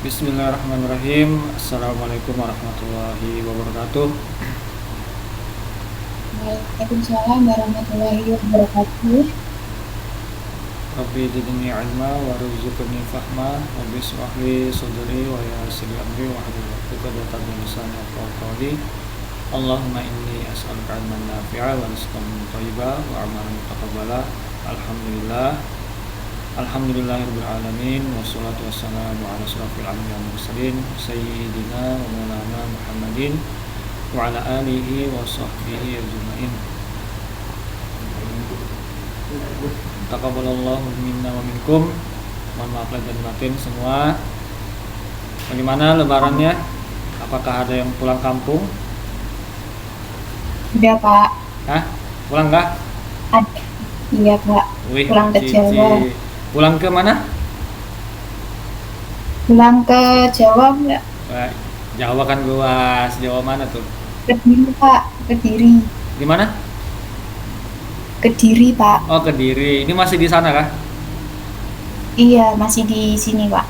Bismillahirrahmanirrahim. Assalamualaikum warahmatullahi wabarakatuh. Waalaikumsalam warahmatullahi wabarakatuh. Rabbi zidni ilma warzuqni fahma Rabbi shrah li sadri wa yassir li amri wahlul 'uqdatam min lisani yafqahu qawli. Allahumma inni as'aluka ilman nafi'a wa rizqan thayyiban wa amalan mutaqabbala. Alhamdulillah. Alhamdulillahirabbil alamin wassalatu wassalamu ala asyrofil anbiya'i wal mursalin sayyidina wa maulana Muhammadin wa ala alihi wa sahbihi ajma'in. Taqabbalallahu minna wa minkum. Mohon maaf lahir dan batin semua. Bagaimana lebarannya? Apakah ada yang pulang kampung? Udah Pak, Hah? Pulang nggak? ada. Iya Pak, Wih, pulang ke Cici. Jawa. Pulang ke mana? Pulang ke Jawa enggak? Wah, Jawa kan luas. Jawa mana tuh? Kediri Pak, Kediri. Di mana? Kediri Pak. Oh, Kediri. Ini masih di sana kah? Iya, masih di sini Pak.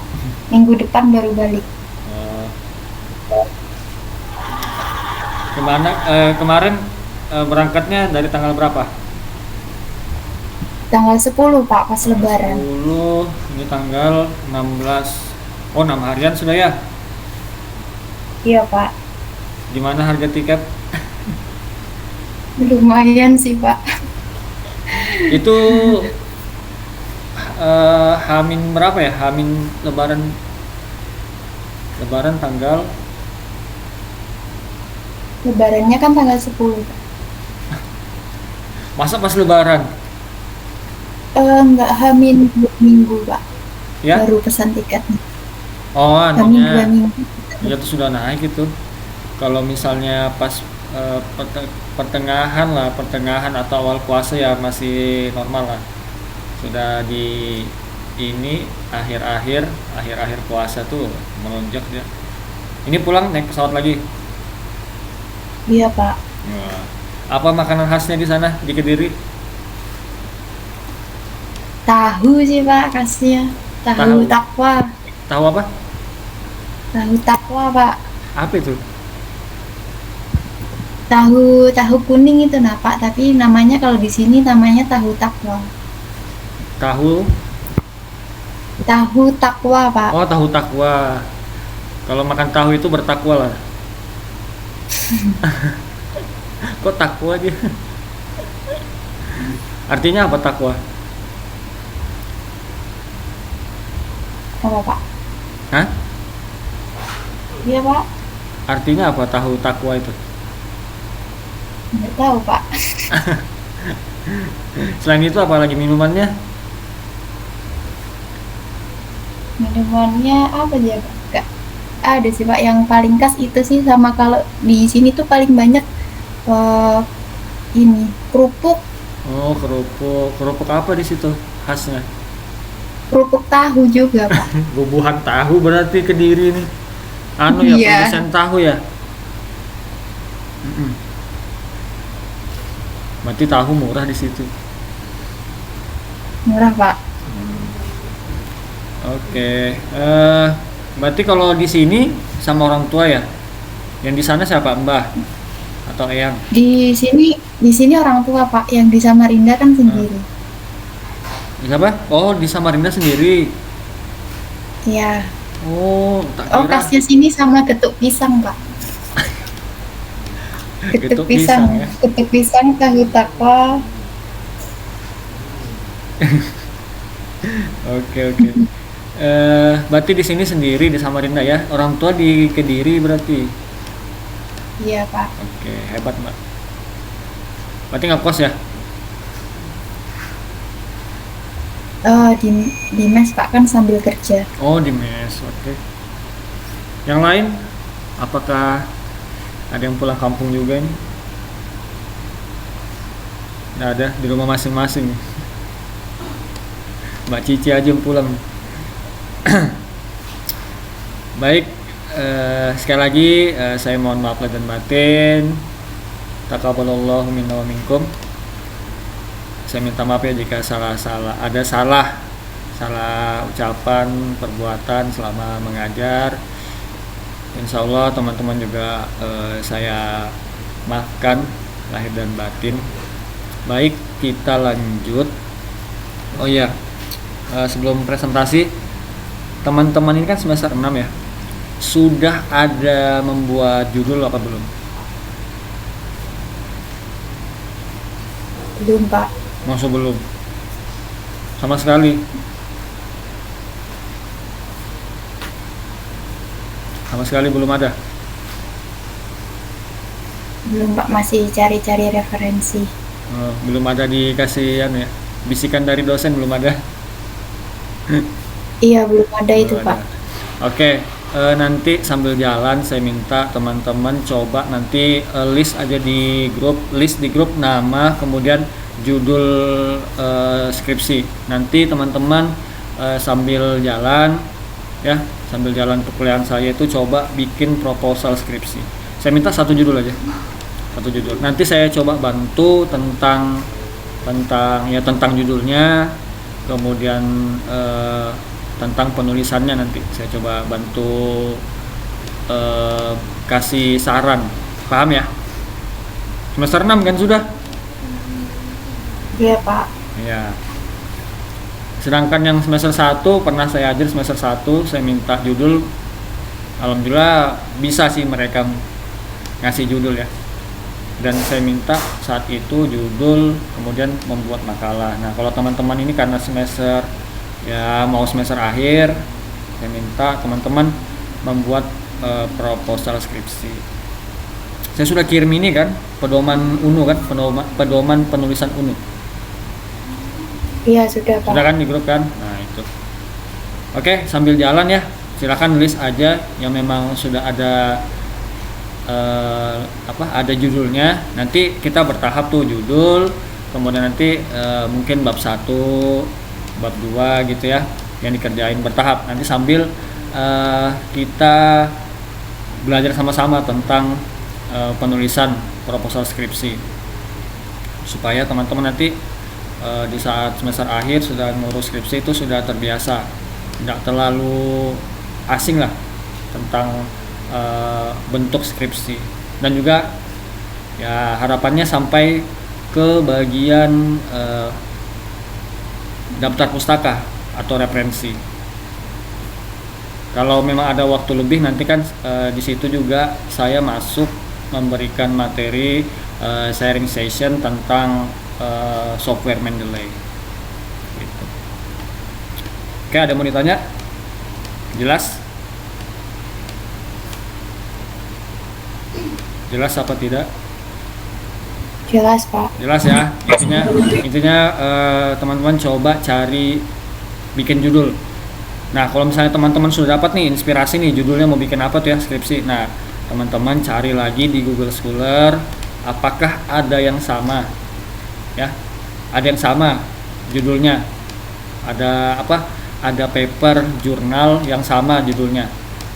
Minggu depan baru balik. Oh, kemarin berangkatnya dari tanggal berapa? Tanggal 10 Pak, pas Tanggal Lebaran. 10, ini tanggal 16. Oh, 6 harian sudah ya. Iya Pak, Gimana harga tiket? lumayan sih Pak. Itu Hamin berapa ya? Hamin Lebaran. Lebaran tanggal. Lebarannya kan tanggal 10 Pak. Masa pas Lebaran? Enggak, Hamin 2 minggu Pak. Ya? Baru pesan tiketnya. Oh, Hamin 2 anunya. minggu. Ya tuh sudah naik itu. Kalau misalnya pas pertengahan lah, pertengahan atau awal puasa ya masih normal lah. Sudah di ini akhir-akhir puasa tuh melonjak dia. Ini pulang naik pesawat lagi. Iya Pak. Wah. Apa makanan khasnya di sana di Kediri? Tahu sih Pak khasnya. Tahu Tahu. takwa. Tahu apa? Tahu takwa Pak. Apa itu? Tahu tahu kuning itu nah Pak, tapi namanya kalau di sini namanya tahu takwa. Tahu. Tahu takwa Pak. Oh, tahu takwa. Kalau makan tahu itu bertakwa lah. Kok takwa dia? Artinya apa takwa? Apa Pak? Hah? Iya Pak. Artinya apa tahu takwa itu? Nggak tahu Pak. Selain itu apa lagi minumannya? Minumannya apa aja Pak? Nggak ada sih Pak. Yang paling khas itu sih, sama kalau di sini tuh paling banyak eh, ini kerupuk, Oh, kerupuk. Kerupuk apa di situ khasnya? kerupuk tahu juga Pak. Bubuhan tahu berarti Kediri nih. Anu ya, Iya, produsen tahu ya. Mm-mm. Berarti tahu murah di situ. murah Pak. Oke. Berarti kalau di sini sama orang tua ya. Yang di sana siapa? Mbah atau eyang? Di sini orang tua Pak, yang di Samarinda kan Eh, sendiri. siapa? Oh, di Samarinda sendiri. Iya. Oh, tak Oh, kira khasnya sini sama getuk pisang Pak. Getuk getuk pisang, pisang ya. getuk pisang, tahu takwa. Oke, oke. Berarti di sini sendiri di Samarinda ya. Orang tua di Kediri berarti. Iya Pak. Oke, hebat, Mbak. Berarti nggak kos ya? Di mes Pak, kan sambil kerja. Oh, di mes. Oke. Yang lain apakah ada yang pulang kampung juga nih? Nggak ada, di rumah masing-masing. Mbak Cici aja yang pulang. Baik, sekali lagi saya mohon maaf lahir dan batin. Taqabbalallahu minna wa minkum. Saya minta maaf ya jika salah-salah ada salah salah ucapan, perbuatan selama mengajar. Insya Allah teman-teman juga saya maafkan lahir dan batin. Baik, kita lanjut. Oh iya, sebelum presentasi, teman-teman ini kan semester 6 ya. Sudah ada membuat judul apa belum? Belum, Pak. Masuk belum? Sama sekali. Sama sekali belum ada. Belum, Pak. Masih cari-cari referensi. Belum ada dikasih ya. Bisikan dari dosen belum ada. Iya, belum ada itu, Belum Pak. ada. Oke, nanti sambil jalan saya minta teman-teman coba nanti list aja di grup nama kemudian judul skripsi. Nanti teman-teman sambil jalan ya, sambil jalan perkuliahan saya itu coba bikin proposal skripsi. Saya minta satu judul aja. Satu judul. Nanti saya coba bantu tentang judulnya, kemudian tentang penulisannya nanti saya coba bantu kasih saran. Paham ya? Semester 6 kan sudah? Iya, Pak. Ya. Sedangkan yang semester 1 pernah saya ajar semester 1, saya minta judul. Alhamdulillah bisa sih mereka ngasih judul ya. Dan saya minta saat itu judul kemudian membuat makalah. Nah, kalau teman-teman ini karena semester ya mau semester akhir, saya minta teman-teman membuat proposal skripsi. Saya sudah kirim ini kan, pedoman UNU kan, pedoman penulisan UNU. Iya, sudah, Pak. Sudah kan di grup kan? Nah, itu. Oke, sambil jalan ya, silakan list aja yang memang sudah ada ada judulnya. Nanti kita bertahap tuh judul, kemudian nanti mungkin bab 1, bab 2 gitu ya yang dikerjain bertahap. Nanti sambil kita belajar sama-sama tentang penulisan proposal skripsi supaya teman-teman nanti di saat semester akhir sudah ngurus skripsi itu sudah terbiasa, tidak terlalu asing lah tentang bentuk skripsi. Dan juga ya harapannya sampai ke bagian daftar pustaka atau referensi. Kalau memang ada waktu lebih nanti kan di situ juga saya masuk memberikan materi sharing session tentang software Mendeley. Gitu. Oke, ada mau ditanya? Jelas? Jelas apa tidak? Jelas, Pak. Jelas ya. Intinya teman-teman coba cari bikin judul. Nah, kalau misalnya teman-teman sudah dapat nih inspirasi nih judulnya mau bikin apa tuh ya skripsi. Nah, teman-teman cari lagi di Google Scholar apakah ada yang sama. Ya. Ada yang sama judulnya. Ada apa? Ada paper jurnal yang sama judulnya.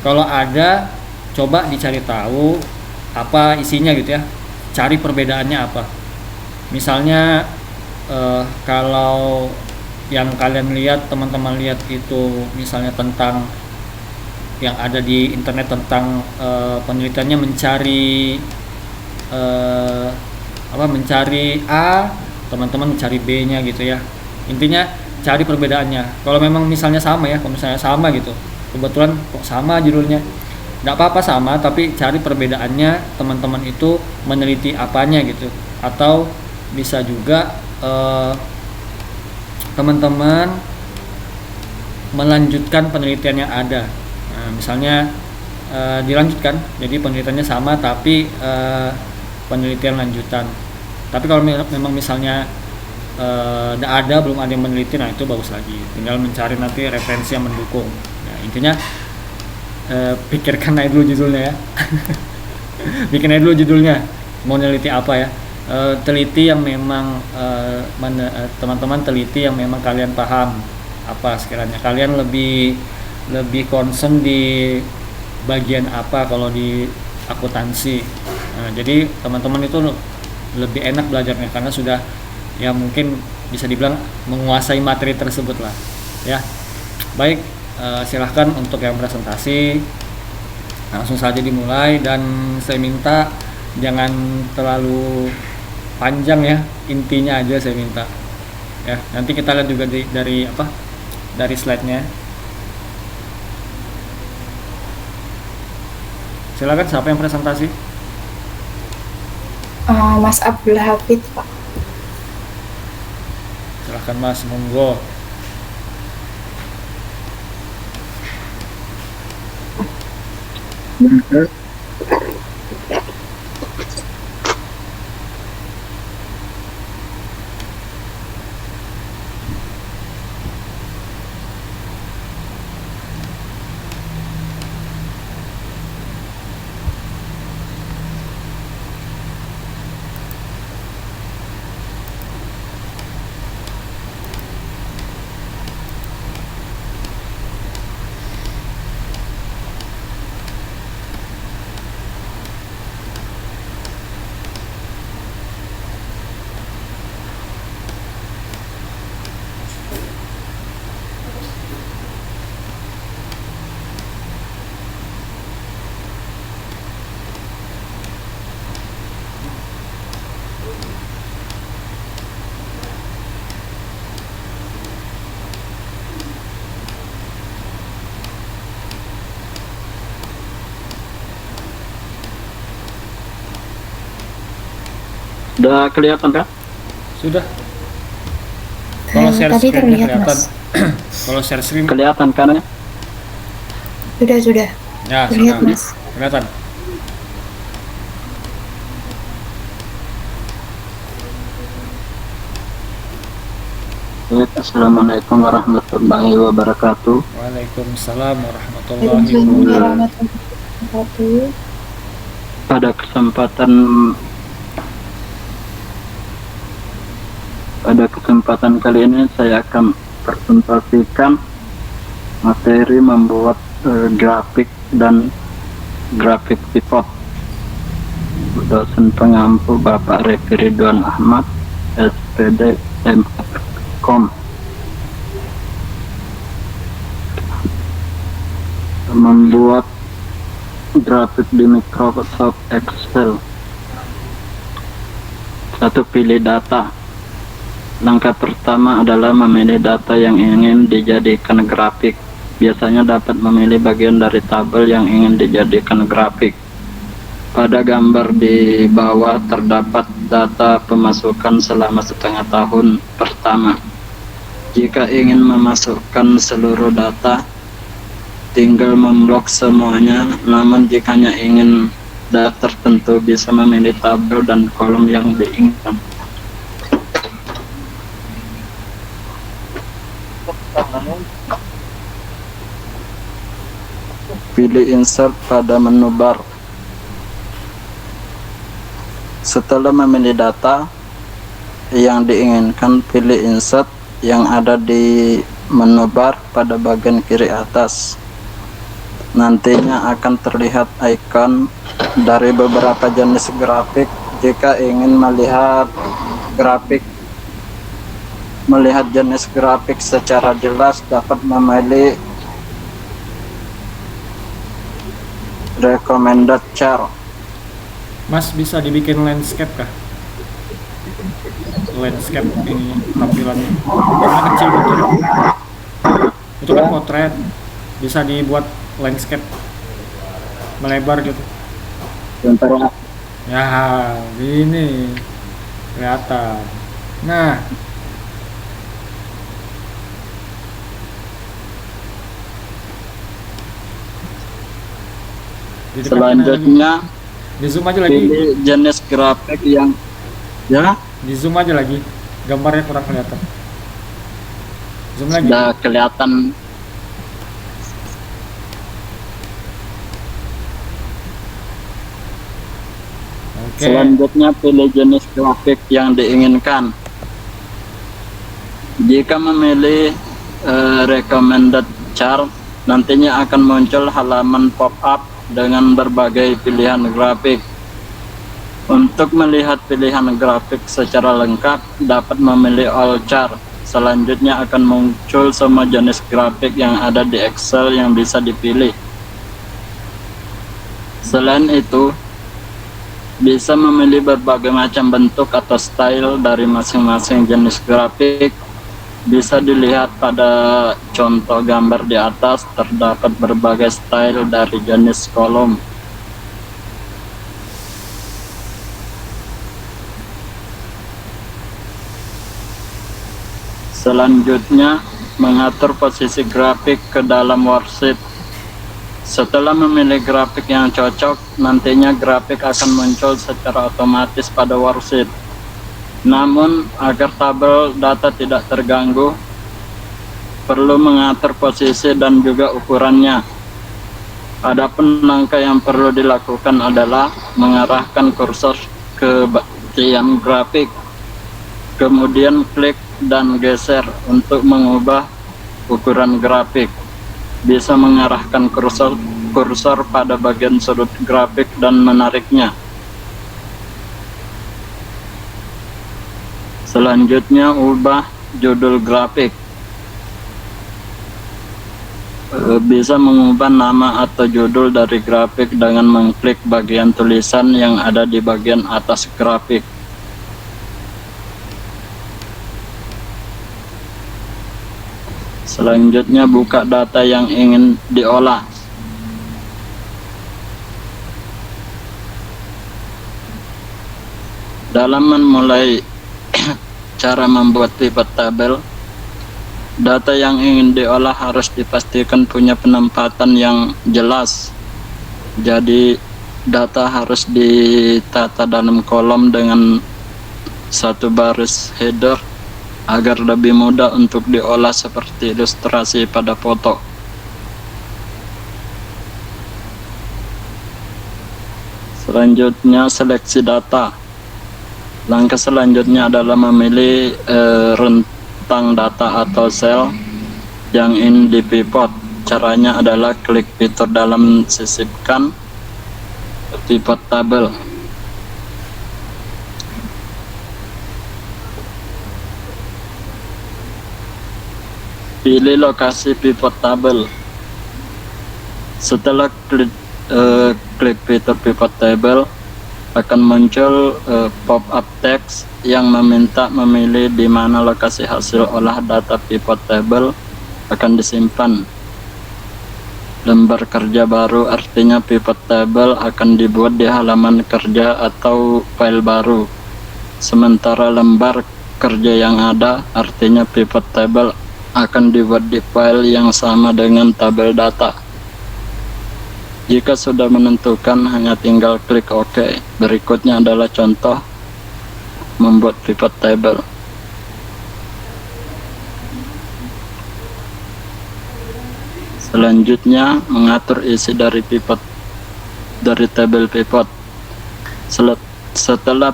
Kalau ada, coba dicari tahu apa isinya gitu ya, cari perbedaannya apa. Misalnya kalau yang kalian lihat, teman-teman lihat itu misalnya tentang yang ada di internet tentang penelitiannya mencari mencari A, teman-teman mencari B-nya gitu ya. Intinya cari perbedaannya. Kalau memang misalnya sama ya, kalau misalnya sama gitu, kebetulan kok sama judulnya, nggak apa-apa sama, tapi cari perbedaannya, teman-teman itu meneliti apanya gitu. Atau bisa juga teman-teman melanjutkan penelitian yang ada. Nah, misalnya dilanjutkan, jadi penelitiannya sama tapi penelitian lanjutan. Tapi kalau memang misalnya belum ada yang meneliti, nah itu bagus lagi, tinggal mencari nanti referensi yang mendukung. Nah, intinya pikirkan aja dulu judulnya ya. Bikin aja dulu judulnya mau neliti apa ya. Teliti yang memang teman-teman teliti yang memang kalian paham apa sekiranya kalian lebih concern di bagian apa kalau di akuntansi. Nah, jadi teman-teman itu lebih enak belajarnya karena sudah ya mungkin bisa dibilang menguasai materi tersebut lah. Ya, baik, silahkan untuk yang presentasi langsung saja dimulai, dan saya minta jangan terlalu panjang ya, intinya aja saya minta. Ya, nanti kita lihat juga dari slide-nya. Silakan, siapa yang presentasi? Mas Abdul Hafid, Pak. Silakan Mas, monggo. Udah kelihatan kan? Sudah. Kalau share Tadi screen-nya terlihat, kelihatan. Mas. Kalau share screen Kelihatan kan ya? Sudah. ya Terlihat, sudah Mas. kelihatan. Baik, Assalamualaikum warahmatullahi wabarakatuh. Waalaikumsalam warahmatullahi Waalaikumsalam wabarakatuh. warahmatullahi wabarakatuh. Pada kesempatan kali ini saya akan presentasikan materi membuat grafik dan grafik pivot. Dosen pengampu Bapak Refi Ridwan Ahmad, SPD M.Com. Membuat grafik di Microsoft Excel. Satu, pilih data. Langkah pertama adalah memilih data yang ingin dijadikan grafik. Biasanya dapat memilih bagian dari tabel yang ingin dijadikan grafik. Pada gambar di bawah terdapat data pemasukan selama setengah tahun pertama. Jika ingin memasukkan seluruh data, tinggal memblok semuanya. Namun jika hanya ingin data tertentu, bisa memilih tabel dan kolom yang diinginkan. Pilih insert pada menu bar. Setelah memilih data yang diinginkan, pilih insert yang ada di menu bar pada bagian kiri atas. Nantinya akan terlihat icon dari beberapa jenis grafik. Jika ingin melihat jenis grafik secara jelas, dapat memilih recommended chart. Mas, bisa dibikin landscape kah? Landscape ini tampilannya karena kecil betul. Itu kan potret, bisa dibuat landscape melebar gitu. Bentar ya. Ya, ini kelihatan. Nah, didekatin Selanjutnya lagi. Di zoom aja lagi. pilih jenis grafik yang Di zoom aja lagi. Gambarnya kurang kelihatan. Zoom lagi. sudah kelihatan. Oke. Selanjutnya pilih jenis grafik yang diinginkan. Jika memilih recommended chart, nantinya akan muncul halaman pop-up dengan berbagai pilihan grafik. Untuk melihat pilihan grafik secara lengkap, dapat memilih all chart. selanjutnya akan muncul semua jenis grafik yang ada di Excel yang bisa dipilih. Selain itu, bisa memilih berbagai macam bentuk atau style dari masing-masing jenis grafik. Bisa dilihat pada contoh gambar di atas, terdapat berbagai style dari jenis kolom. Selanjutnya, mengatur posisi grafik ke dalam worksheet. Setelah memilih grafik yang cocok, nantinya grafik akan muncul secara otomatis pada worksheet. Namun, agar tabel data tidak terganggu, perlu mengatur posisi dan juga ukurannya. Adapun langkah yang perlu dilakukan adalah mengarahkan kursor ke bagian grafik, kemudian klik dan geser untuk mengubah ukuran grafik. Bisa mengarahkan kursor pada bagian sudut grafik dan menariknya. Selanjutnya, ubah judul grafik. Bisa mengubah nama atau judul dari grafik dengan mengklik bagian tulisan yang ada di bagian atas grafik. Selanjutnya, buka data yang ingin diolah. Dalam memulai cara membuat pivot table, data yang ingin diolah harus dipastikan punya penempatan yang jelas. Jadi, data harus ditata dalam kolom dengan satu baris header agar lebih mudah untuk diolah seperti ilustrasi pada foto. Selanjutnya, seleksi data. Langkah selanjutnya adalah memilih rentang data atau sel yang ingin dipivot. Caranya adalah klik fitur dalam sisipkan pivot table. Pilih lokasi pivot table. Setelah klik fitur pivot table, akan muncul pop-up text yang meminta memilih di mana lokasi hasil olah data pivot table akan disimpan. Lembar kerja baru artinya pivot table akan dibuat di halaman kerja atau file baru. Sementara lembar kerja yang ada artinya pivot table akan dibuat di file yang sama dengan tabel data. Jika sudah menentukan, hanya tinggal klik OK. Berikutnya adalah contoh membuat pivot table. Selanjutnya, mengatur isi dari tabel pivot. Setelah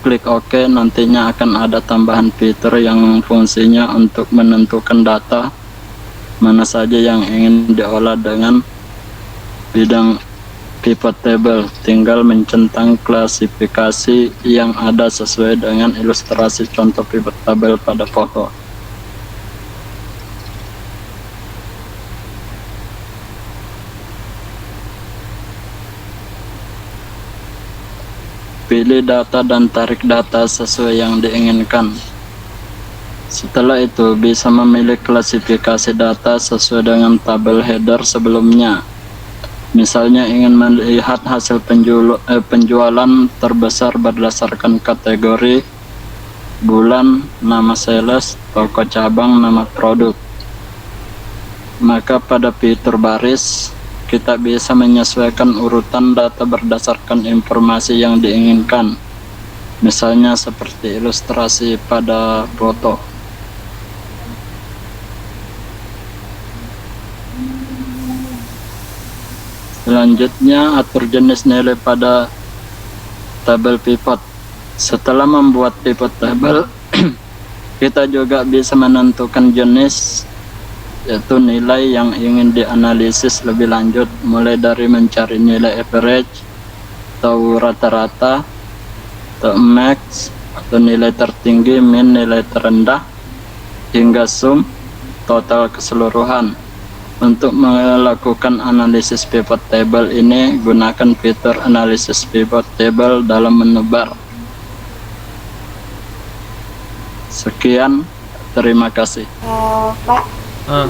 klik OK, nantinya akan ada tambahan fitur yang fungsinya untuk menentukan data mana saja yang ingin diolah dengan bidang pivot table. Tinggal mencentang klasifikasi yang ada sesuai dengan ilustrasi contoh pivot table pada foto. Pilih data dan tarik data sesuai yang diinginkan. Setelah itu, bisa memilih klasifikasi data sesuai dengan tabel header sebelumnya. Misalnya ingin melihat hasil penjualan terbesar berdasarkan kategori, bulan, nama sales, toko cabang, nama produk. Maka pada fitur baris, kita bisa menyesuaikan urutan data berdasarkan informasi yang diinginkan. Misalnya seperti ilustrasi pada foto. Selanjutnya, atur jenis nilai pada tabel pivot. Setelah membuat pivot table, kita juga bisa menentukan jenis, yaitu nilai yang ingin dianalisis lebih lanjut, mulai dari mencari nilai average atau rata-rata, atau max atau nilai tertinggi, min nilai terendah, hingga sum total keseluruhan. Untuk melakukan analisis pivot table ini, gunakan fitur analisis pivot table dalam menu bar. Sekian, terima kasih. Pak, Ah,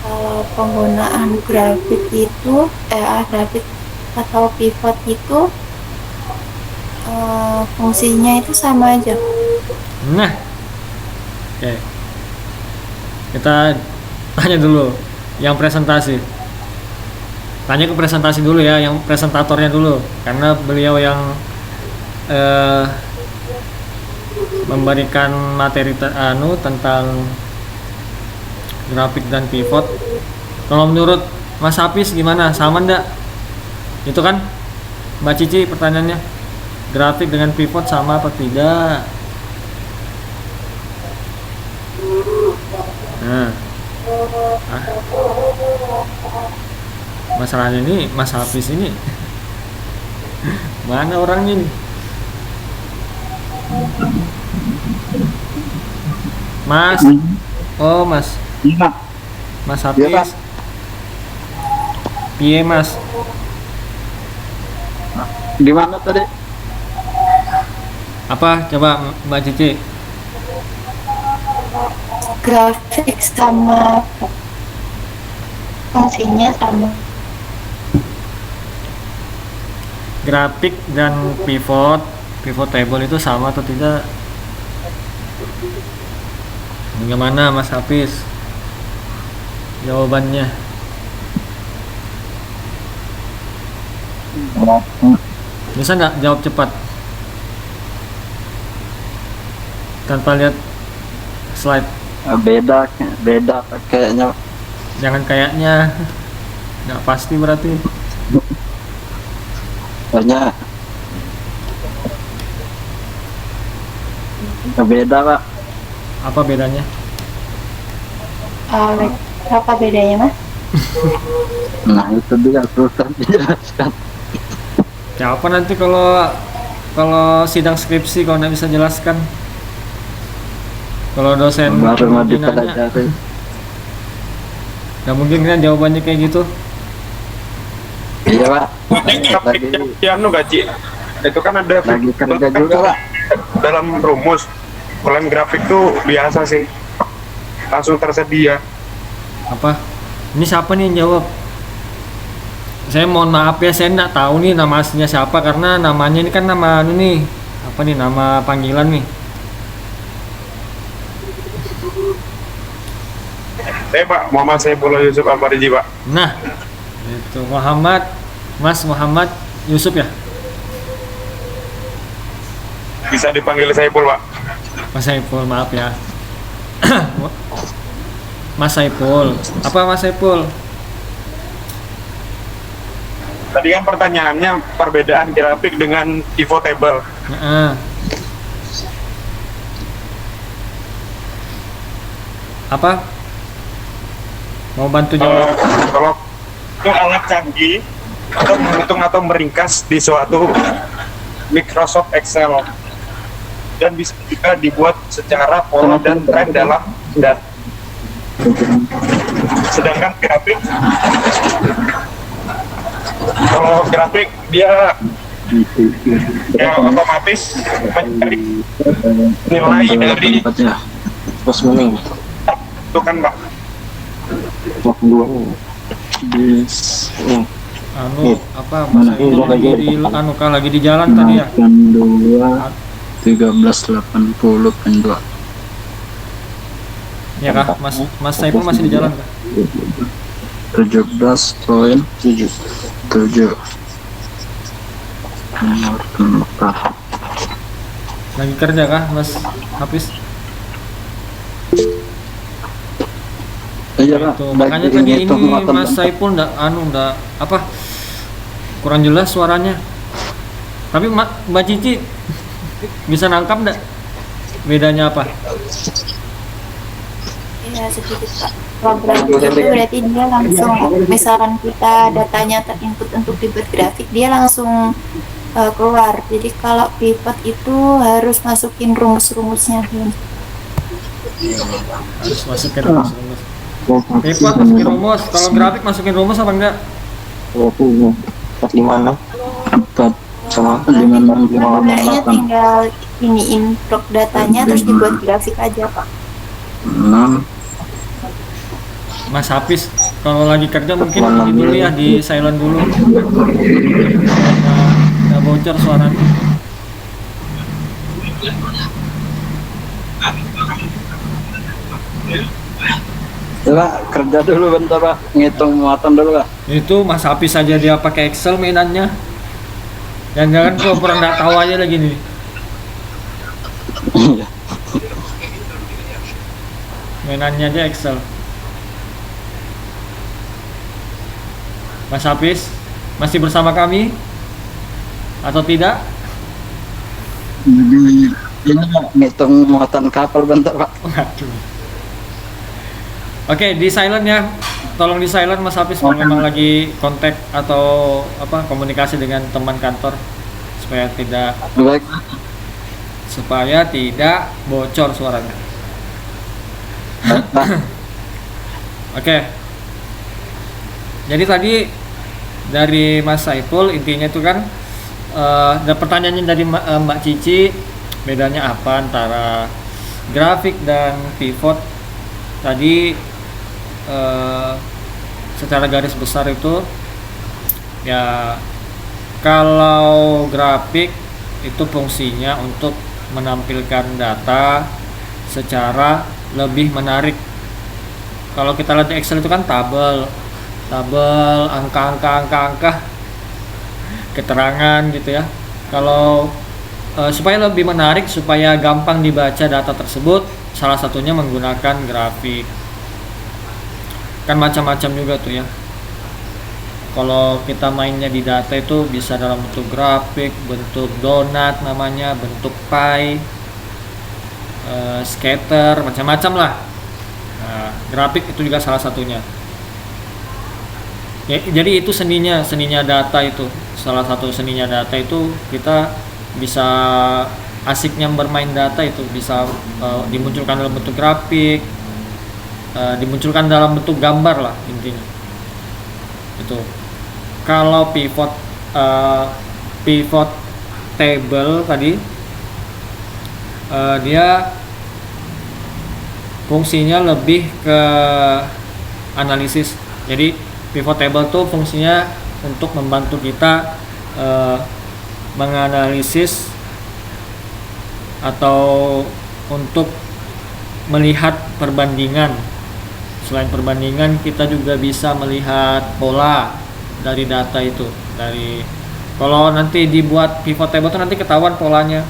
kalau penggunaan grafik itu, grafik atau pivot itu fungsinya itu sama aja. nah, oke. Kita tanya dulu yang presentasi. Tanya ke presentasi dulu ya, yang presentatornya dulu, karena beliau yang memberikan materi tentang grafik dan pivot. Kalau menurut Mas Hafiz gimana? Sama ndak? Itu kan Mbak Cici pertanyaannya. Grafik dengan pivot sama apa tidak? Nah, masalahnya ini Mas Hafiz ini mana orangnya nih? Mas, oh Mas, Iya, Mas Iya, Pak. Hafiz, piye Mas? gimana tadi? Apa? Coba Mbak Cici. Grafik sama fungsinya sama. Grafik dan pivot table itu sama atau tidak? Bagaimana Mas Hafiz? Jawabannya. Bisa nggak jawab cepat? Tanpa lihat slide. Beda kayaknya. Jangan kayaknya. Nggak pasti berarti. Banyak. Beda, Pak. Apa bedanya? Apa bedanya, Mas? Nah, itu dia susah dijelaskan. Siapa nanti kalau sidang skripsi kalau nggak bisa jelaskan? Kalau dosen Baru mau nanya, dipelajari. nggak mungkin kan jawabannya kayak gitu. Iya, Pak. Lagi Anu gaji itu kan ada lagi kerja juga, Pak. dalam rumus. Kalau yang grafik tuh biasa sih, langsung tersedia. Apa? Ini siapa nih yang jawab? Saya mohon maaf ya, saya nggak tahu nih nama aslinya siapa karena namanya ini kan nama anu nih, apa nih nama panggilan nih? Saya Pak Muhammad Saifullah Yusuf Al-Fariji, Pak. Nah, itu Mas Muhammad Yusuf ya? Bisa dipanggil Saiful, Pak. Mas Saiful, maaf ya. Mas Saiful, apa Mas Saiful? Tadi kan pertanyaannya perbedaan grafik dengan pivot table. Heeh. Apa? Mau bantu jawab? Kalau itu alat canggih untuk menghitung atau meringkas di suatu Microsoft Excel dan bisa juga dibuat secara pola dan tren dalam data. Sedangkan grafik, kalau grafik dia ya otomatis mencari nilai dari tempatnya. Pos mana? itu kan Pak. Waktu dua. Bis. Anu apa Mas Mana? Saiful lagi di anu kah lagi di jalan tadi ya? 1380 pen 2. Ya kah? Mas Saiful masih di jalan kah? 17.7 nomor tempat. Lagi kerja kah Mas Hafiz? Iya, Pak. Itu makanya Lagi tadi ini ngitung motor, Mas Pak. Saiful ndak apa kurang jelas suaranya. Tapi Mbak Cici bisa nangkap ndak bedanya apa? Ya sedikit Pak. Program itu berarti dia langsung, misalkan kita datanya terinput untuk dibuat grafik, dia langsung keluar. Jadi kalau pivot itu harus masukin rumus-rumusnya. Harus masukin rumus. Pivot masukin rumus. Kalau grafik masukin rumus apa enggak? 20 46 Dapat sama Sebenarnya tinggal iniin blok datanya terus dibuat grafik aja, Pak. 6. Mas Hafiz kalau lagi kerja mungkin ini dulu ya, di silent dulu. Nggak bocor suaranya. Coba kerja dulu bentar Pak, ngitung muatan dulu Pak. Itu Mas Hafiz saja dia pakai Excel mainannya. Jangan-jangan kok pernah nggak tahu aja lagi nih. Iya. Mainannya aja Excel. Mas Hafiz masih bersama kami atau tidak? Jadi ini ngitung muatan kapal bentar Pak. Waduh. Oke, di silent ya. Tolong di silent Mas Hafiz kalau memang lagi kontak atau apa komunikasi dengan teman kantor supaya Baik. tidak bocor suaranya. Pak. Oke. Jadi tadi dari Mas Saiful intinya itu kan ada pertanyaannya dari Mbak Cici, bedanya apa antara grafik dan pivot. Tadi secara garis besar itu ya, kalau grafik itu fungsinya untuk menampilkan data secara lebih menarik. Kalau kita lihat di Excel itu kan tabel, angka, keterangan gitu ya. Kalau supaya lebih menarik, supaya gampang dibaca data tersebut, salah satunya menggunakan grafik. Kan macam-macam juga tuh ya. Kalau kita mainnya di data itu bisa dalam bentuk grafik, bentuk donat namanya, bentuk pie, scatter, macam-macam lah. Nah, grafik itu juga salah satunya. Ya, jadi itu seninya data itu. Salah satu seninya data itu kita bisa asiknya bermain data itu bisa dimunculkan dalam bentuk grafik, dimunculkan dalam bentuk gambar lah intinya. Itu. Kalau pivot table tadi dia fungsinya lebih ke analisis. Jadi pivot table tuh fungsinya untuk membantu kita menganalisis atau untuk melihat perbandingan. Selain perbandingan, kita juga bisa melihat pola dari data itu. Kalau nanti dibuat pivot table itu nanti ketahuan polanya.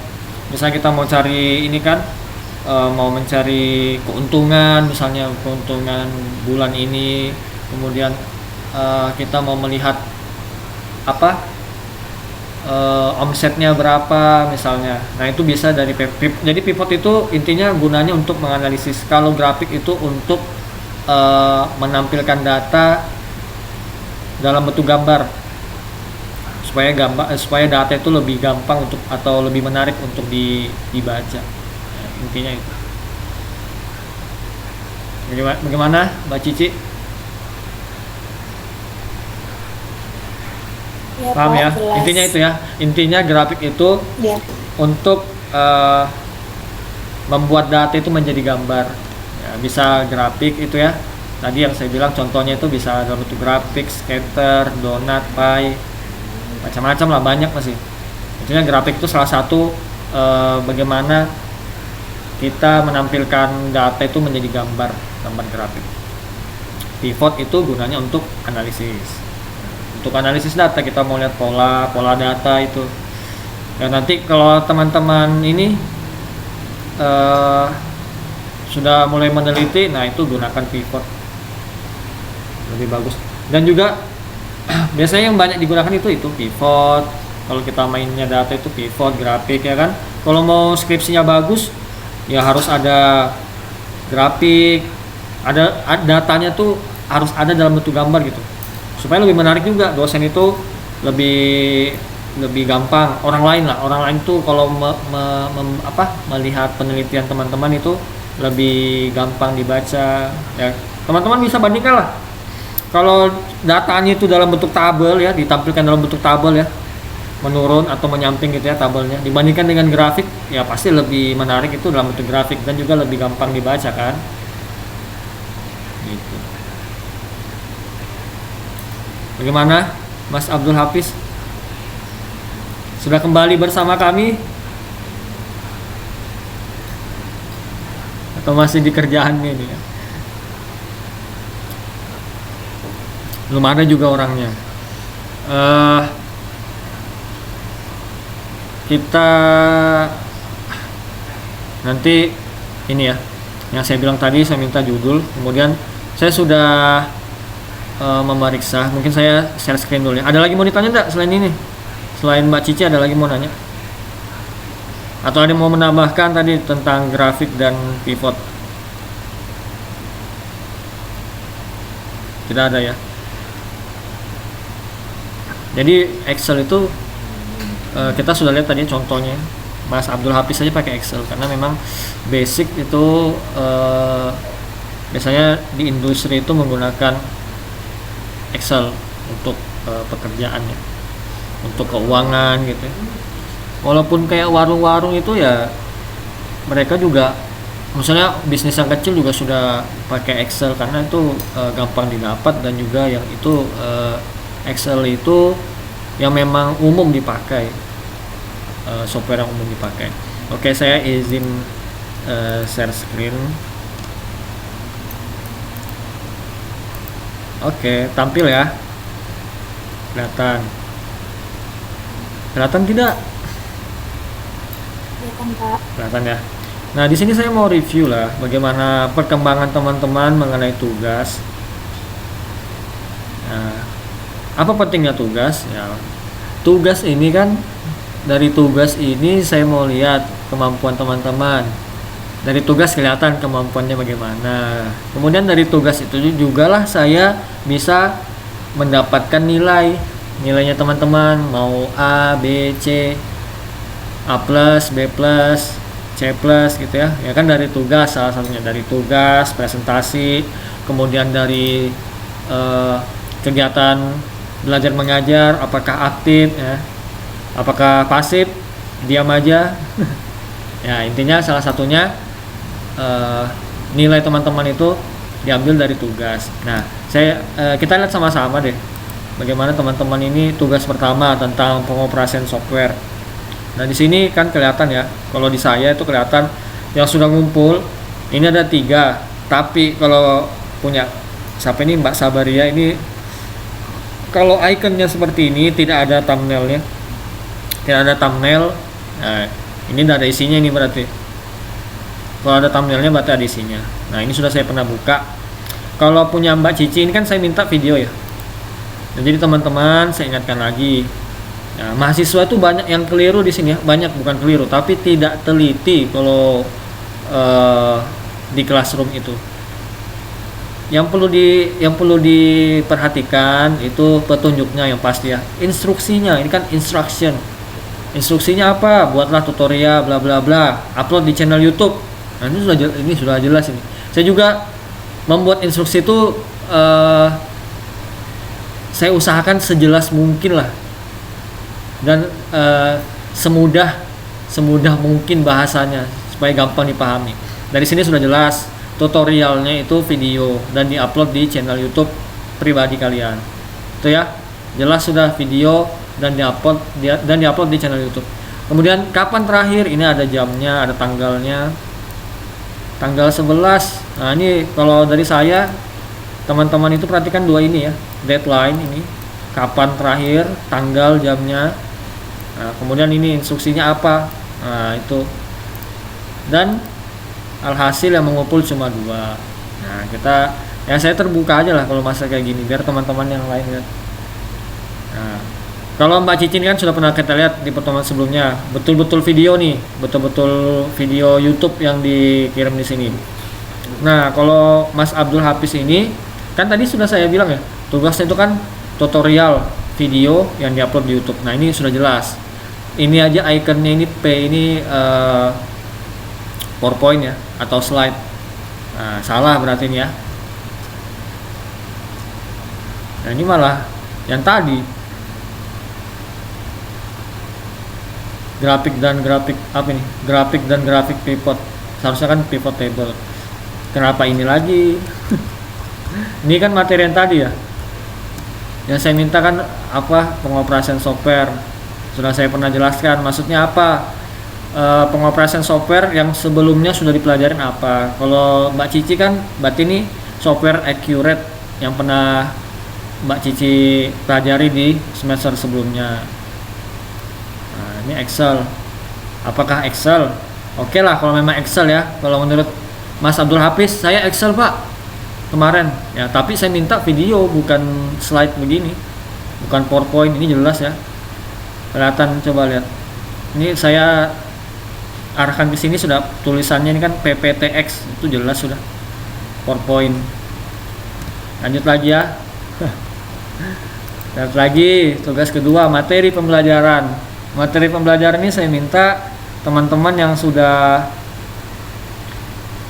Misalnya kita mau cari ini kan, mau mencari keuntungan, misalnya keuntungan bulan ini, kemudian kita mau melihat omsetnya berapa misalnya. Nah itu bisa dari pivot. Jadi pivot itu intinya gunanya untuk menganalisis. Kalau grafik itu untuk menampilkan data dalam bentuk gambar supaya data itu lebih gampang untuk atau lebih menarik untuk dibaca. Nah, intinya itu. Bagaimana Mbak Cici? Ya, Paham Pak, ya? jelas. Intinya itu ya. Intinya grafik itu Ya. untuk membuat data itu menjadi gambar. Ya, bisa grafik itu ya. Tadi yang saya bilang contohnya itu bisa dalam bentuk grafik, scatter, donat, pie, macam-macam lah, banyak masih. Intinya grafik itu salah satu bagaimana kita menampilkan data itu menjadi gambar grafik. Pivot itu gunanya untuk analisis. Untuk analisis data kita mau lihat pola data itu. Ya nanti kalau teman-teman ini sudah mulai meneliti, nah itu gunakan pivot lebih bagus. Dan juga biasanya yang banyak digunakan itu pivot. Kalau kita mainnya data itu pivot, grafik ya kan. Kalau mau skripsinya bagus ya harus ada grafik, ada datanya tuh harus ada dalam bentuk gambar gitu, supaya lebih menarik juga. Dosen itu lebih lebih gampang. Orang lain tuh kalau melihat penelitian teman-teman itu lebih gampang dibaca ya. Teman-teman bisa bandingkan lah, kalau datanya itu dalam bentuk tabel ya, ditampilkan dalam bentuk tabel ya, menurun atau menyamping gitu ya tabelnya, dibandingkan dengan grafik ya pasti lebih menarik itu dalam bentuk grafik dan juga lebih gampang dibaca kan gitu. Bagaimana Mas Abdul Hafiz, sudah kembali bersama kami atau masih di kerjaan ini ya? Belum ada juga orangnya. Kita nanti ini ya, yang saya bilang tadi, saya minta judul, kemudian saya sudah memeriksa. Mungkin saya share screen dulu ya. Ada lagi mau ditanya enggak selain ini? Selain Mbak Cici ada lagi mau nanya? Atau ada yang mau menambahkan tadi tentang grafik dan pivot? Tidak ada ya. Jadi Excel itu kita sudah lihat tadi contohnya, Mas Abdul Hafiz saja pakai Excel karena memang basic itu biasanya di industri itu menggunakan Excel untuk pekerjaannya, untuk keuangan gitu. Walaupun kayak warung-warung itu ya mereka juga, misalnya bisnis yang kecil juga sudah pakai Excel karena itu gampang didapat, dan juga yang itu Excel itu yang memang umum dipakai, software yang umum dipakai. Oke, saya izin share screen. Oke, tampil ya. Kelihatan tidak? Kelihatan, Pak. Kelihatan ya. Nah, di sini saya mau review lah bagaimana perkembangan teman-teman mengenai tugas. Nah, apa pentingnya tugas? Ya, tugas ini kan, dari tugas ini saya mau lihat kemampuan teman-teman. Dari tugas kelihatan kemampuannya bagaimana. Kemudian dari tugas itu juga lah saya bisa mendapatkan nilainya teman-teman, mau A, B, C, A+, B+, C+ gitu ya. Ya kan dari tugas, salah satunya dari tugas, presentasi, kemudian dari kegiatan belajar mengajar, apakah aktif ya, apakah pasif, diam aja. Ya, intinya salah satunya nilai teman-teman itu diambil dari tugas. Nah, kita lihat sama-sama deh bagaimana teman-teman ini tugas pertama tentang pengoperasian software. Nah, di sini kan kelihatan ya, kalau di saya itu kelihatan yang sudah ngumpul ini ada 3, tapi kalau punya siapa ini, Mbak Sabaria ini, kalau ikonnya seperti ini tidak ada thumbnailnya, nah ini tidak ada isinya, ini berarti kalau ada thumbnailnya berarti ada isinya. Nah, ini sudah saya pernah buka. Kalau punya Mbak Cici ini kan saya minta video ya. Nah, jadi teman-teman saya ingatkan lagi, nah, mahasiswa itu banyak yang keliru di sini ya, banyak bukan keliru tapi tidak teliti kalau di classroom itu. Yang perlu diperhatikan itu petunjuknya yang pasti ya, instruksinya. Ini kan instruksinya apa, buatlah tutorial bla bla bla, upload di channel YouTube. Nah, ini sudah jelas ini. Saya juga membuat instruksi itu saya usahakan sejelas mungkin lah, dan semudah mungkin bahasanya supaya gampang dipahami. Dari sini sudah jelas tutorialnya itu video dan diupload di channel YouTube pribadi kalian. Itu ya, jelas sudah video dan diupload di channel YouTube. Kemudian kapan terakhir, ini ada jamnya, ada tanggalnya. Tanggal 11. Nah, ini kalau dari saya, teman-teman itu perhatikan 2 ini ya, deadline ini, kapan terakhir, tanggal, jamnya. Nah, kemudian ini instruksinya apa. Nah, itu. Dan alhasil yang mengumpul cuma 2. Nah, saya terbuka aja lah kalau masa kayak gini biar teman-teman yang lain lihat. Nah, kalau Mbak Cici kan sudah pernah kita lihat di pertemuan sebelumnya, betul-betul video nih, betul-betul video YouTube yang dikirim di sini. Nah, kalau Mas Abdul Hafiz ini kan tadi sudah saya bilang ya, tugasnya itu kan tutorial video yang diupload di YouTube. Nah, ini sudah jelas. Ini aja ikonnya ini P ini PowerPoint ya atau slide. Nah, salah berarti ini ya. Nah, ini malah yang tadi grafik dan grafik apa ini? Grafik dan grafik pivot. Seharusnya kan pivot table. Kenapa ini lagi? Ini kan materi yang tadi ya. Yang saya minta kan apa? Pengoperasian software. Sudah saya pernah jelaskan. Maksudnya apa? Pengoperasian software yang sebelumnya sudah dipelajarin apa? Kalau Mbak Cici kan, berarti ini software accurate yang pernah Mbak Cici pelajari di semester sebelumnya. Nah, ini Excel. Apakah Excel? Oke lah kalau memang Excel ya. Kalau menurut Mas Abdul Hafiz, saya Excel Pak kemarin ya, tapi saya minta video bukan slide begini, bukan PowerPoint. Ini jelas ya, kelihatan, coba lihat. Ini saya arahkan ke sini, sudah tulisannya ini kan PPTX, itu jelas sudah PowerPoint. Lanjut lagi ya. Lihat lagi tugas kedua, materi pembelajaran. Materi pembelajaran ini saya minta teman-teman yang sudah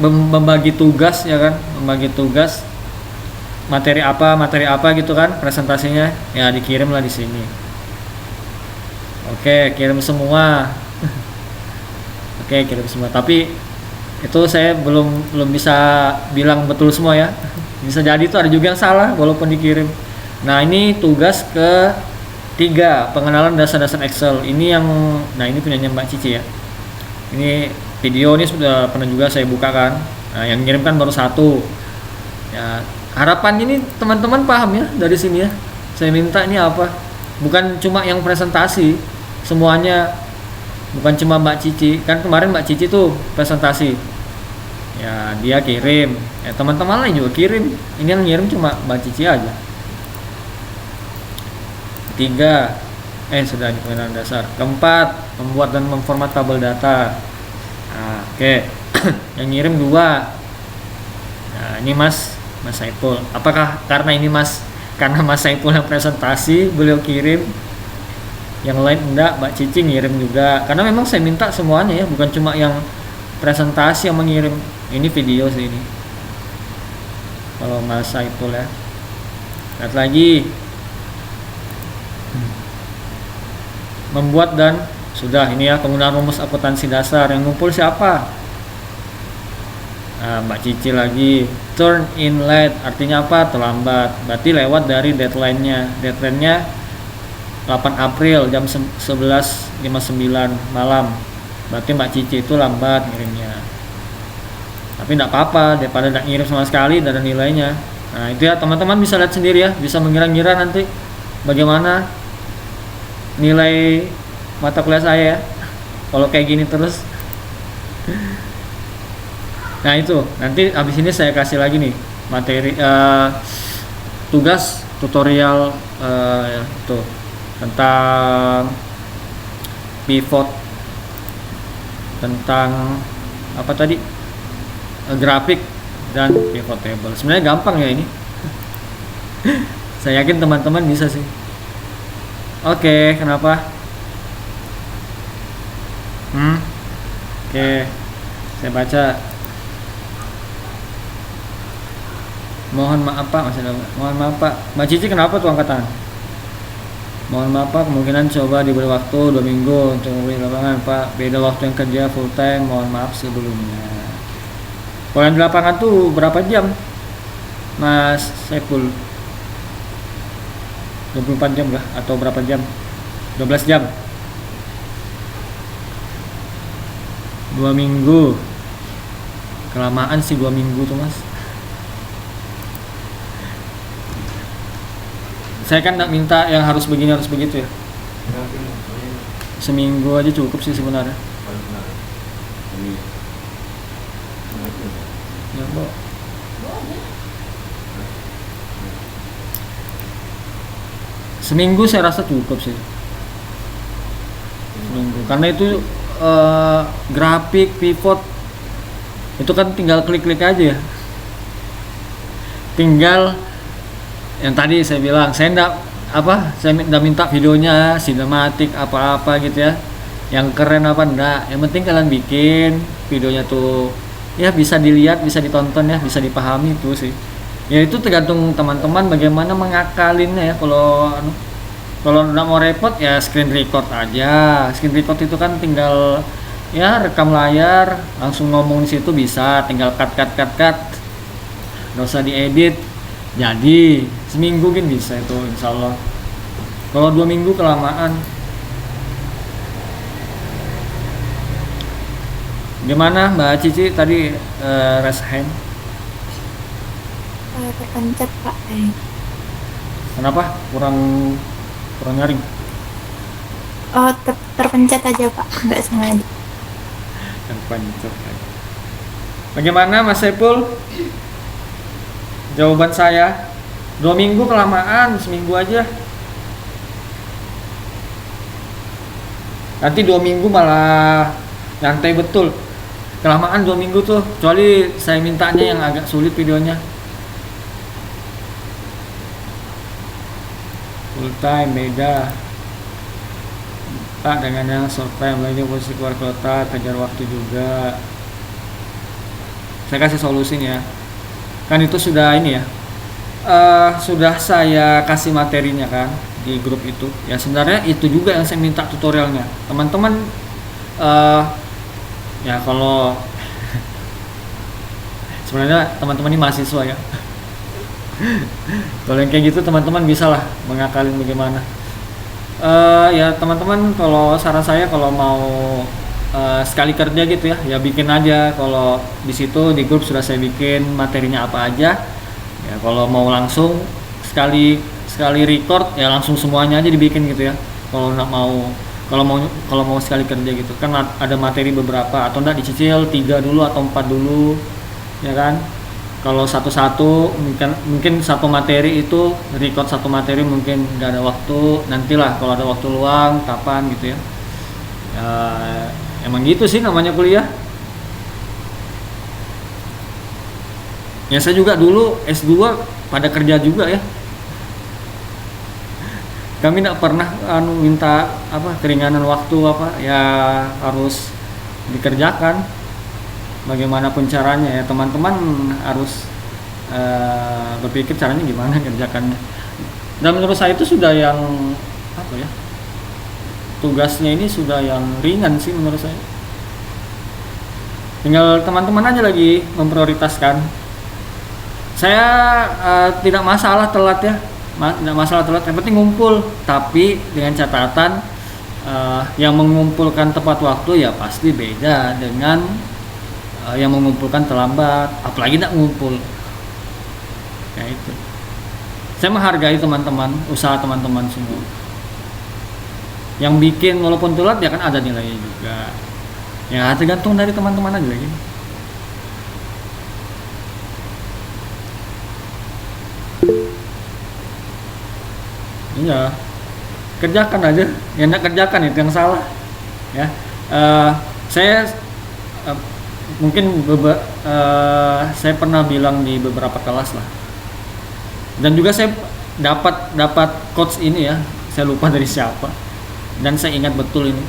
membagi tugas ya kan, membagi tugas materi apa gitu kan, presentasinya ya dikirimlah di sini. Oke, kirim semua. Oke, kirim semua. Tapi itu saya belum bisa bilang betul semua ya. Bisa jadi itu ada juga yang salah walaupun dikirim. Nah, ini tugas ke-3, pengenalan dasar-dasar Excel. Ini yang, nah ini punyanya Mbak Cici ya. Ini video ini sudah pernah juga saya bukakan. Nah, yang ngirim kan baru 1. Ya, harapan ini teman-teman paham ya dari sini ya. Saya minta ini apa? Bukan cuma yang presentasi, semuanya. Bukan cuma Mbak Cici. Kan kemarin Mbak Cici tuh presentasi. Ya, dia kirim. Ya, teman-teman lain juga kirim. Ini yang ngirim cuma Mbak Cici aja. 3, sudah di pengenalan dasar. 4, membuat dan memformat tabel data. Nah, oke. Yang ngirim 2. Nah, ini Mas Saiful. Apakah karena ini karena Mas Saiful yang presentasi beliau kirim? Yang lain enggak, Mbak Cici ngirim juga. Karena memang saya minta semuanya ya, bukan cuma yang presentasi yang mengirim. Ini video sih ini. Kalau Mas Saiful ya. Lihat lagi. Membuat dan sudah ini ya, penggunaan rumus akuntansi dasar. Yang ngumpul siapa? Nah, Mbak Cici lagi. Turn in late artinya apa? Terlambat. Berarti lewat dari deadline-nya. Deadline-nya 8 April jam 11.59 malam. Berarti Mbak Cici itu lambat ngirimnya. Tapi enggak apa-apa, daripada enggak ngirim sama sekali dan ada nilainya. Nah, itu ya teman-teman bisa lihat sendiri ya, bisa mengira-ngira nanti bagaimana nilai mata kuliah saya ya, kalau kayak gini terus. Nah, itu nanti habis ini saya kasih lagi nih materi tugas tutorial itu tentang pivot, tentang apa tadi, grafik dan pivot table. Sebenarnya gampang ya ini. Saya yakin teman-teman bisa sih. Oke, kenapa? Oke, saya baca. Mohon maaf Pak, masih ada. Mohon maaf Pak. Mbak Cici kenapa tuh angkat tangan? Mohon maaf Pak, kemungkinan coba diberi waktu 2 minggu untuk memberi lapangan Pak. Beda waktu yang kerja full time, mohon maaf sebelumnya. Kalau yang di lapangan tuh berapa jam? Mas Saiful? 24 jam lah atau berapa jam? 12 jam. 2 minggu. Kelamaan sih 2 minggu tuh Mas. Saya kan nggak minta yang harus begini harus begitu ya. Seminggu aja cukup sih sebenarnya. Ya, Bo. Seminggu saya rasa cukup sih. Seminggu. Karena itu grafik, pivot itu kan tinggal klik-klik aja ya. Tinggal yang tadi saya bilang, saya enggak saya minta videonya sinematik apa-apa gitu ya, yang keren apa enggak, yang penting kalian bikin videonya tuh ya bisa dilihat, bisa ditonton ya, bisa dipahami itu sih. Ya itu tergantung teman-teman bagaimana mengakalinnya ya. Kalau nggak mau repot ya screen record aja. Screen record itu kan tinggal ya rekam layar, langsung ngomong di situ bisa, tinggal cut, nggak usah diedit. Jadi seminggu kan bisa itu insya Allah. Kalau 2 minggu kelamaan. Gimana Mbak Cici tadi raise hand? Terpencet Pak. Kenapa? Kurang nyaring. Oh, terpencet aja Pak, nggak sengaja. Terpencet. Bagaimana Mas Saiful? Jawaban saya 2 minggu kelamaan, seminggu aja. Nanti 2 minggu malah nyantai betul. Kelamaan 2 minggu tuh, kecuali saya mintanya yang agak sulit videonya. Full time beda. Pak dengan yang short time lainnya posisi keluar kota, kejar waktu juga. Saya kasih solusinya. Kan itu sudah ini ya, sudah saya kasih materinya kan di grup itu ya. Sebenarnya itu juga yang saya minta tutorialnya teman-teman. Ya kalau sebenarnya teman-teman ini mahasiswa ya. Kalau yang kayak gitu teman-teman bisa lah mengakalin bagaimana. Ya teman-teman, kalau saran saya kalau mau sekali kerja gitu ya bikin aja. Kalau di situ di grup sudah saya bikin materinya apa aja ya. Kalau mau langsung sekali record ya langsung semuanya aja dibikin gitu ya. Kalau mau sekali kerja gitu kan ada materi beberapa, atau enggak dicicil 3 dulu atau 4 dulu ya kan. Kalau satu-satu mungkin satu materi itu record satu materi mungkin nggak ada waktu, nantilah kalau ada waktu luang kapan gitu ya. Emang gitu sih namanya kuliah. Ya saya juga dulu S2 pada kerja juga ya. Kami tidak pernah minta keringanan waktu ya harus dikerjakan bagaimanapun caranya ya. Teman-teman harus berpikir caranya gimana kerjakannya. Dan menurut saya itu sudah yang tugasnya ini sudah yang ringan sih menurut saya. Tinggal teman-teman aja lagi memprioritaskan. Saya tidak masalah telat ya, tidak masalah telat, yang penting ngumpul. Tapi dengan catatan yang mengumpulkan tepat waktu ya pasti beda dengan yang mengumpulkan terlambat, apalagi tidak ngumpul. Ya itu. Saya menghargai teman-teman, usaha teman-teman semua. Yang bikin walaupun telat ya kan ada nilainya juga. Ya tergantung dari teman-teman aja lagi. Iya, kerjakan aja. Yang enggak kerjakan itu yang salah. Ya, saya mungkin saya pernah bilang di beberapa kelas lah. Dan juga saya dapat quotes ini ya. Saya lupa dari siapa. Dan saya ingat betul ini.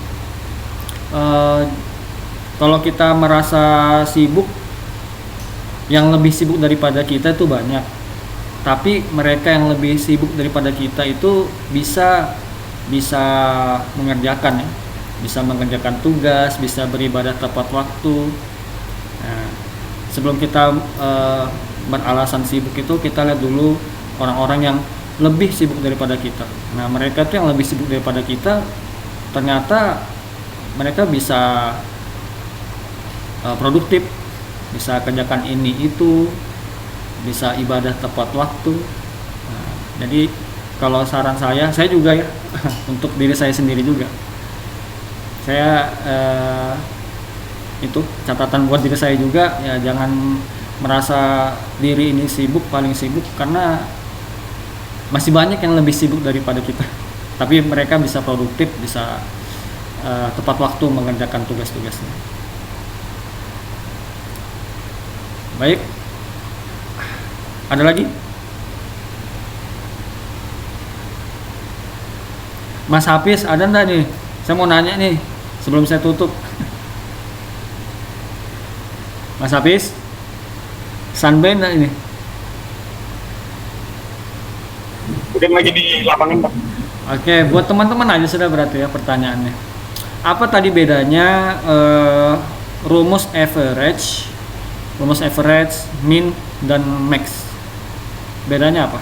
Kalau kita merasa sibuk, yang lebih sibuk daripada kita itu banyak. Tapi mereka yang lebih sibuk daripada kita itu bisa mengerjakan ya, bisa mengerjakan tugas, bisa beribadah tepat waktu. Nah, sebelum kita beralasan sibuk itu, kita lihat dulu orang-orang yang lebih sibuk daripada kita. Nah, mereka tuh yang lebih sibuk daripada kita, ternyata mereka bisa produktif, bisa kerjakan ini itu, bisa ibadah tepat waktu. Nah, jadi kalau saran saya juga ya untuk diri saya sendiri juga, saya itu catatan buat diri saya juga ya, jangan merasa diri ini sibuk, paling sibuk, karena masih banyak yang lebih sibuk daripada kita. Tapi mereka bisa produktif, bisa tepat waktu mengerjakan tugas-tugasnya. Baik, ada lagi? Mas Hafiz ada nggak nih? Saya mau nanya nih sebelum saya tutup. Mas Hafiz, sunband nggak ini? Mungkin lagi di lapangan, Pak. Oke, buat teman-teman aja sudah berarti ya pertanyaannya. Apa tadi bedanya rumus average, min dan max? Bedanya apa?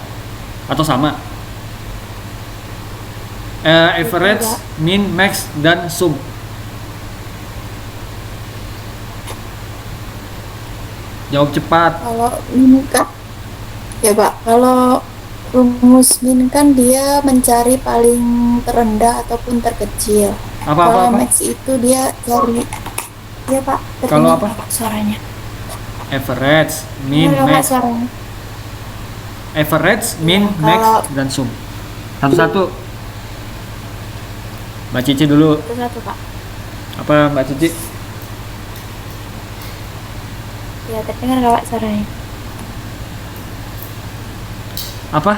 Atau sama? Average, min, max dan sum. Jawab cepat. Kalau min kan, ya Pak, kalau rumus min kan dia mencari paling terendah ataupun terkecil. Kalau Apa? max itu dia cari, ya Pak. Kalau terdengar apa? nggak, Pak, suaranya? Average, min, Dengar nggak, Pak, max. suaranya? Average, min, Ya, max kalau- dan sum. Satu-satu. Mbak Cici dulu. Itu satu Pak. Apa Mbak Cici? Ya, terdengar nggak, Pak, suaranya? Apa?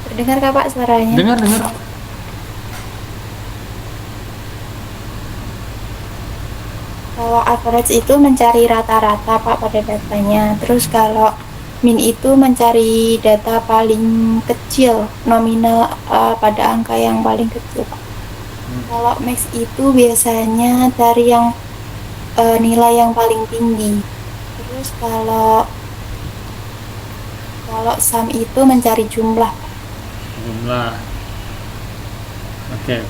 Terdengar nggak, Pak, suaranya? Dengar. Kalau average itu mencari rata-rata Pak pada datanya. Terus kalau min itu mencari data paling kecil, nominal pada angka yang paling kecil Pak. Kalau max itu biasanya dari yang nilai yang paling tinggi. Terus kalau sum itu mencari jumlah. Jumlah. Oke.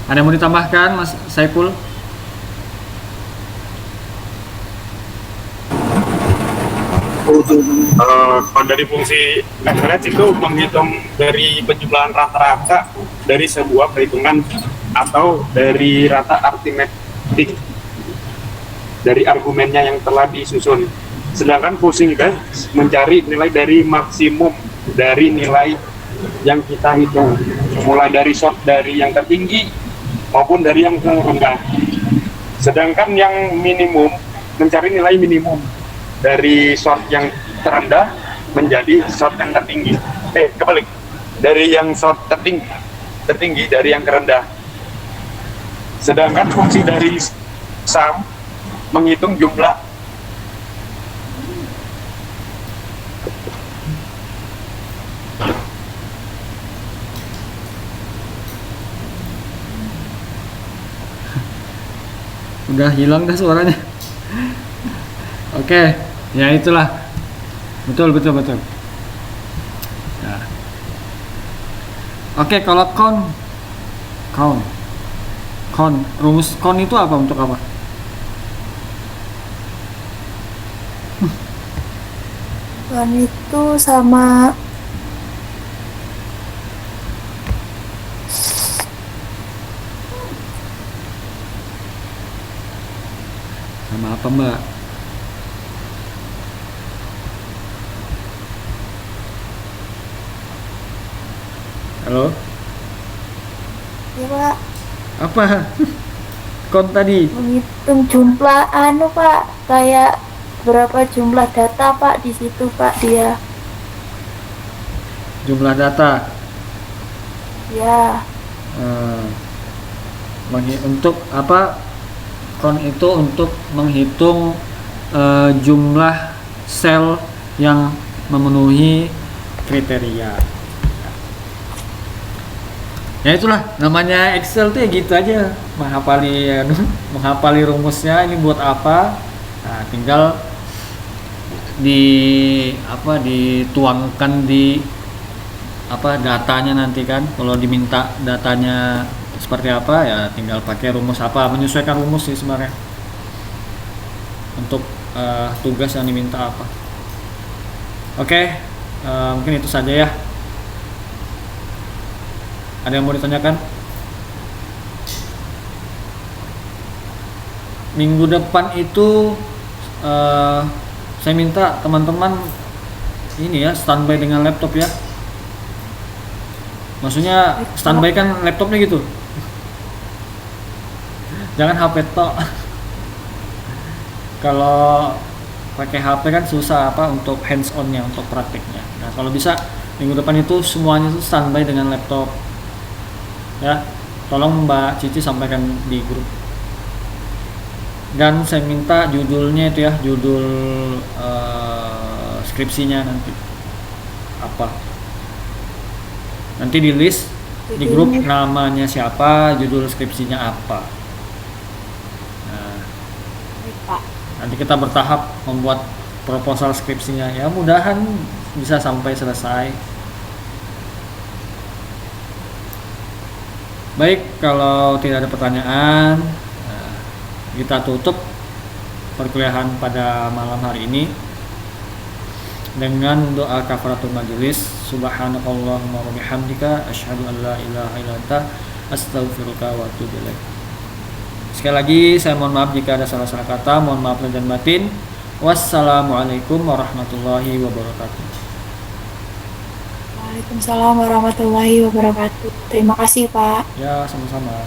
Ada yang mau ditambahkan, Mas Saiful? Kalau dari fungsi average itu menghitung dari penjumlahan rata-rata dari sebuah perhitungan atau dari rata aritmetik dari argumennya yang telah disusun. Sedangkan fungsi index mencari nilai dari maksimum dari nilai yang kita hitung, mulai dari sort dari yang tertinggi maupun dari yang terendah. Sedangkan yang minimum mencari nilai minimum dari sort yang terendah menjadi sort yang tertinggi. Kebalik, dari yang sort tertinggi dari yang terendah. Sedangkan fungsi dari sum menghitung jumlah Udah hilang dah suaranya. Oke, ya itulah. Betul. Nah. Oke, kalau rumus count itu apa, untuk apa? Dan itu sama Sama apa, Mbak? Halo? ya Pak, Apa? Count tadi. menghitung jumlah Pak, kayak berapa jumlah data Pak di situ Pak dia. Jumlah data. Ya, Untuk apa? Count itu untuk menghitung jumlah sel yang memenuhi kriteria. Ya itulah, namanya Excel tuh ya gitu aja, menghafali rumusnya ini buat apa. Nah, tinggal dituangkan di datanya nanti kan. Kalau diminta datanya seperti apa ya tinggal pakai rumus apa, menyesuaikan rumus sih sebenarnya untuk tugas yang diminta apa. Oke, mungkin itu saja ya. Ada yang mau ditanyakan? Minggu depan itu saya minta teman-teman ini ya standby dengan laptop ya. Maksudnya standby kan laptopnya gitu. Jangan HP tok. Kalau pakai HP kan susah untuk hands on-nya, untuk prakteknya. Nah, kalau bisa Minggu depan itu semuanya tuh standby dengan laptop. Ya, tolong Mbak Cici sampaikan di grup. Dan saya minta judulnya itu ya, judul skripsinya nanti apa. Nanti di list di grup namanya siapa, judul skripsinya apa. Nah, Baik, Pak. nanti kita bertahap membuat proposal skripsinya, ya mudahan bisa sampai selesai. Baik, kalau tidak ada pertanyaan, kita tutup perkuliahan pada malam hari ini dengan doa kafaratul majelis. Subhanakallahumma wa bihamdika asyhadu an la ilaha illa anta astaghfiruka wa atubu ilaik. Sekali lagi saya mohon maaf jika ada salah-salah kata, mohon maaf lahir dan batin. Wassalamualaikum warahmatullahi wabarakatuh. Waalaikumsalam warahmatullahi wabarakatuh. Terima kasih, Pak. Ya, sama-sama.